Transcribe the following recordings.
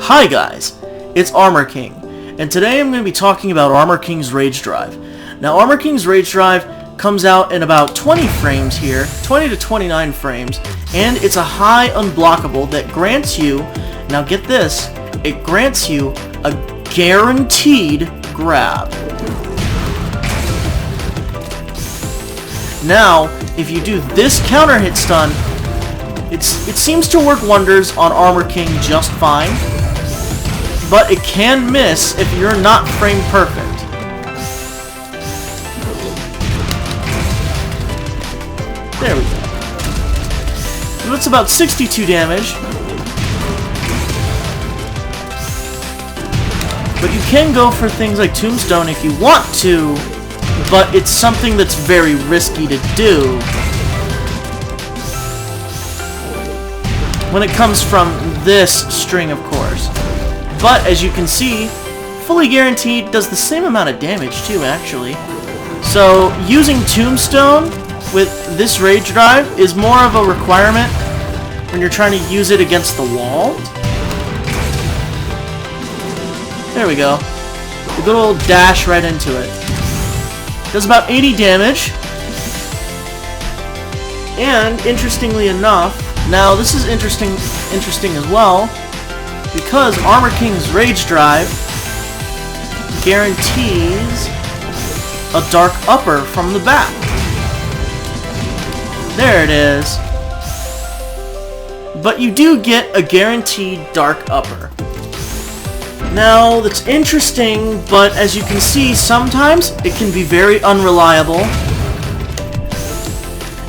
Hi guys, it's Armor King, and today I'm going to be talking about Armor King's Rage Drive. Now Armor King's Rage Drive comes out in about 20 frames here, 20 to 29 frames, and it's a high unblockable that grants you, now get this, it grants you a guaranteed grab. Now, if you do this counter hit stun, it seems to work wonders on Armor King just fine, but it can miss if you're not frame perfect. There we go. So that's about 62 damage. But you can go for things like Tombstone if you want to, but it's something that's very risky to do when it comes from this string, of course. But as you can see, fully guaranteed does the same amount of damage too, actually. So using Tombstone with this Rage Drive is more of a requirement when you're trying to use it against the wall. There we go. The good old dash right into it. Does about 80 damage. And interestingly enough, now this is interesting as well, because Armor King's Rage Drive guarantees a dark upper from the back. There it is. But you do get a guaranteed dark upper. Now, that's interesting, but as you can see, sometimes it can be very unreliable.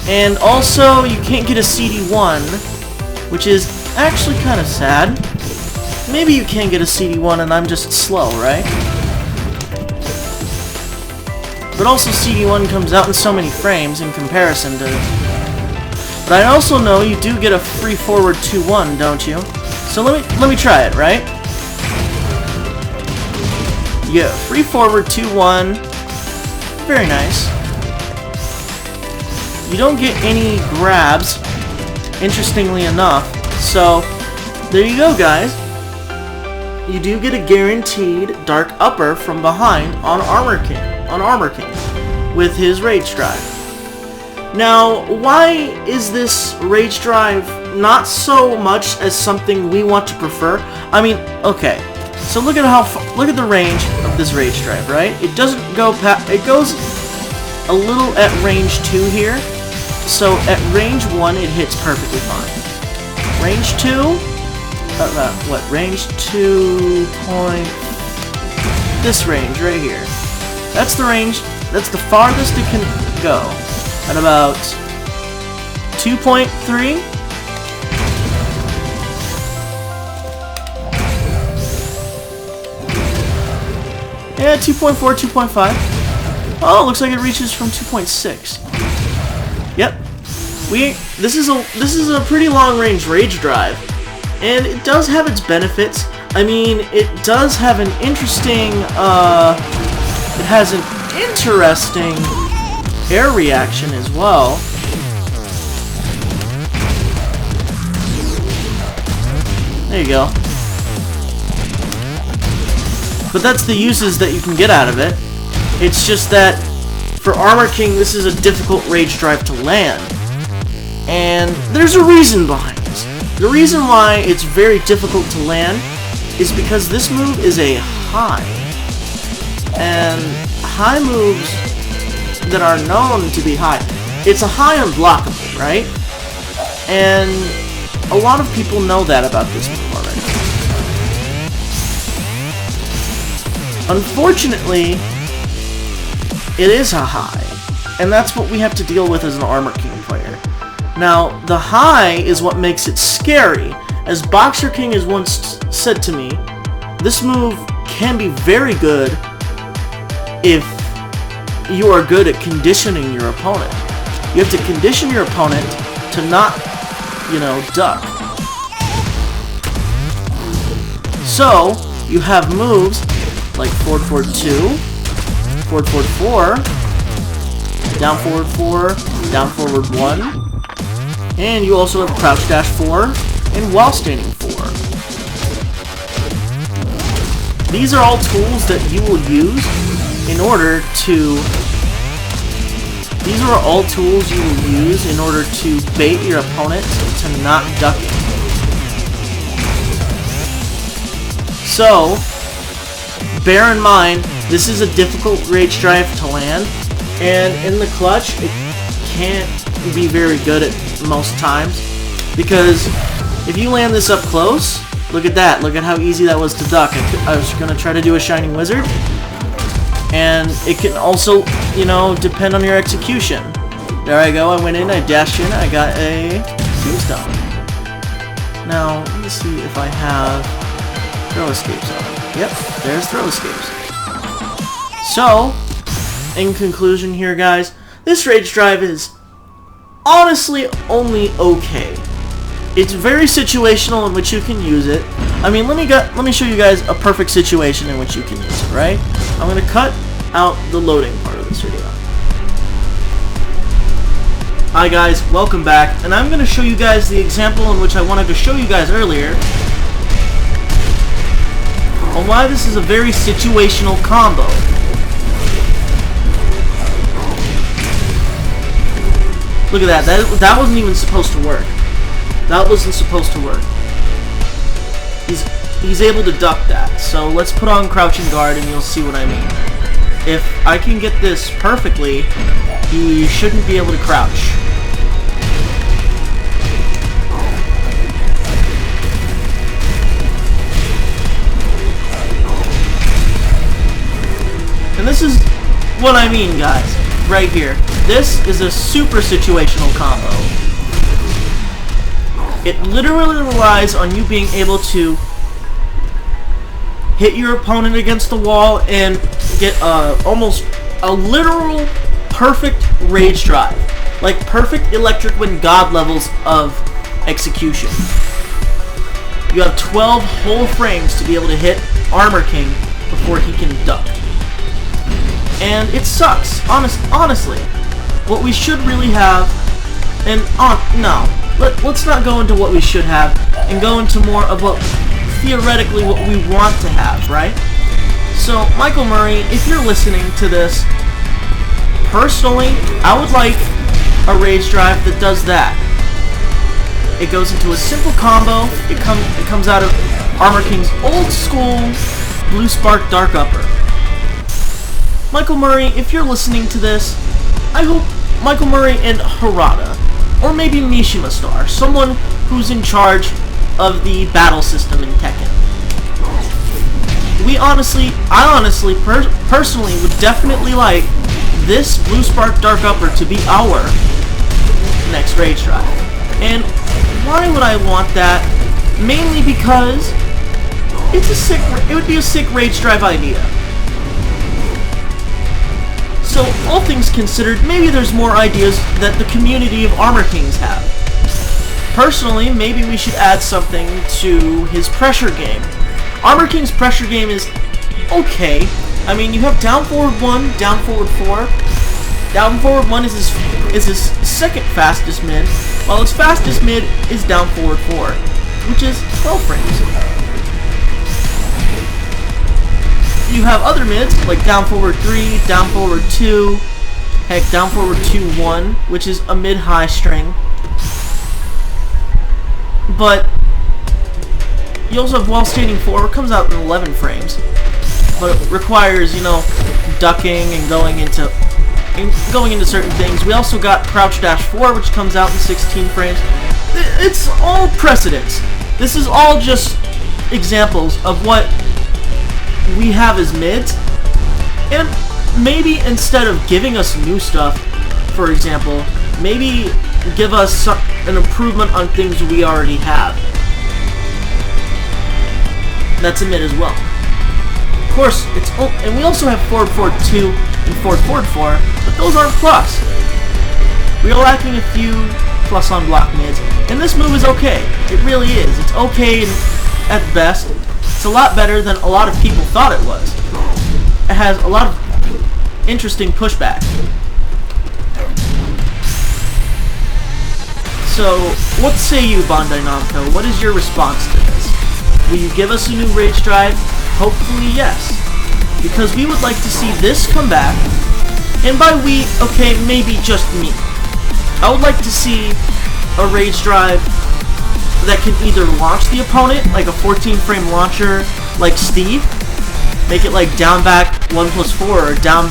And also, you can't get a CD1, which is actually kind of sad. Maybe you can get a CD1 and I'm just slow, right? But also CD1 comes out in so many frames in comparison to... But I also know you do get a free forward 2-1, don't you? So let me try it, right? You get a free forward 2-1. Very nice. You don't get any grabs, interestingly enough. So, there you go, guys. You do get a guaranteed dark upper from behind on Armor King with his Rage Drive. Now, why is this Rage Drive not so much as something we want to prefer? I mean, okay, so look at the range of this Rage Drive, right? It doesn't go past, it goes a little at range 2 here. So at range 1 it hits perfectly fine. Range 2, range 2 point... This range right here. That's the range, that's the farthest it can go. At about 2.3. Yeah, 2.4, 2.5. Oh, looks like it reaches from 2.6. Yep. This is a pretty long range Rage Drive, and it does have its benefits. I mean, it does have an interesting air reaction as well. There you go. But that's the uses that you can get out of it. It's just that for Armor King, this is a difficult Rage Drive to land. And there's a reason behind this. The reason why it's very difficult to land is because this move is a high. And high moves that are known to be high, it's a high unblockable, right? And a lot of people know that about this move already. Unfortunately, it is a high, and that's what we have to deal with as an Armor King player. Now, the high is what makes it scary. As Boxer King has once said to me, this move can be very good if you are good at conditioning your opponent. You have to condition your opponent to not, duck. So, you have moves like forward forward 2, forward forward 4, down forward 4, down forward 1, and you also have crouch dash 4 and while standing 4. These are all tools that you will use in order to... These are all tools you will use in order to bait your opponent to not ducking. So, bear in mind, this is a difficult rage drive to land, and in the clutch, it can't be very good at most times, because if you land this up close, look at that, look at how easy that was to duck. I was going to try to do a Shining Wizard, and it can also, you know, depend on your execution. There I go, I went in, I dashed in, I got a tombstone. Now, let me see if I have throw escapes on. Yep, there's throw escapes. So, in conclusion here, guys, this rage drive is honestly only okay. It's very situational in which you can use it. I mean, let me show you guys a perfect situation in which you can use it, right? I'm going to cut out the loading part of this video. Hi guys, welcome back, and I'm going to show you guys the example in which I wanted to show you guys earlier on why this is a very situational combo. Look at that. That wasn't even supposed to work. That wasn't supposed to work. He's able to duck that. So let's put on crouching guard and you'll see what I mean. If I can get this perfectly, he shouldn't be able to crouch. And this is what I mean, guys, right here. This is a super situational combo. It literally relies on you being able to hit your opponent against the wall and get almost a literal perfect rage drive. Like perfect Electric Wind God levels of execution. You have 12 whole frames to be able to hit Armor King before he can duck. And it sucks, honestly. What we should really have, and let's not go into what we should have, and go into more of what, theoretically, what we want to have, right? So, Michael Murray, if you're listening to this, personally, I would like a rage drive that does that. It goes into a simple combo, it comes out of Armor King's old school Blue Spark Dark Upper. Michael Murray, if you're listening to this, I hope Michael Murray and Harada, or maybe Mishima Star, someone who's in charge of the battle system in Tekken. I honestly, personally would definitely like this Blue Spark Dark Upper to be our next rage drive. And why would I want that? Mainly because it would be a sick rage drive idea. So, all things considered, maybe there's more ideas that the community of Armor Kings have. Personally, maybe we should add something to his pressure game. Armor King's pressure game is okay. I mean, you have down forward 1, down forward 4. Down forward 1 is his second fastest mid, while his fastest mid is down forward 4, which is 12 frames. You have other mids, like down forward 3, down forward 2, heck, down forward 2-1, which is a mid-high string. But you also have while standing 4, it comes out in 11 frames, but it requires, you know, ducking and going into certain things. We also got crouch dash 4, which comes out in 16 frames. It's all precedents. This is all just examples of what we have as mids, and maybe instead of giving us new stuff, for example, maybe give us an improvement on things we already have. That's a mid as well. Of course, and we also have forward forward 2 and forward forward 4, but those aren't plus. We are lacking a few plus on block mids, and this move is okay. It really is. It's okay at best. It's a lot better than a lot of people thought it was. It has a lot of interesting pushback. So, what say you, Bandai Namco? What is your response to this? Will you give us a new rage drive? Hopefully, yes. Because we would like to see this come back. And by we, okay, maybe just me. I would like to see a rage drive that can either launch the opponent, like a 14 frame launcher like Steve, make it like down back 1+4 or down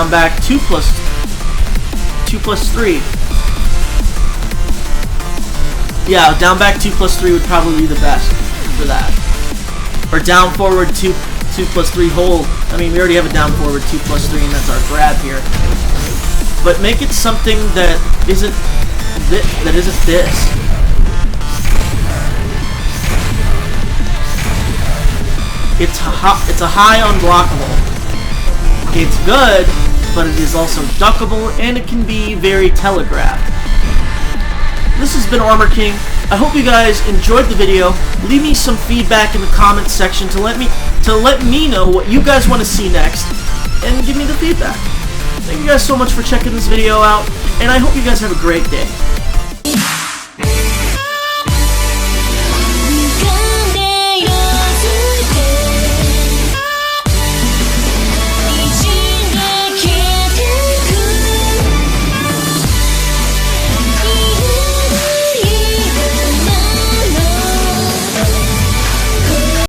back 2+3. Yeah, down back 2+3 would probably be the best for that. Or down forward 2+3 hold. I mean, we already have a down forward 2+3, and that's our grab here. But make it something that isn't this. It's a high unblockable. It's good, but it is also duckable, and it can be very telegraphed. This has been Armor King. I hope you guys enjoyed the video. Leave me some feedback in the comments section to let me know what you guys want to see next, and give me the feedback. Thank you guys so much for checking this video out, and I hope you guys have a great day.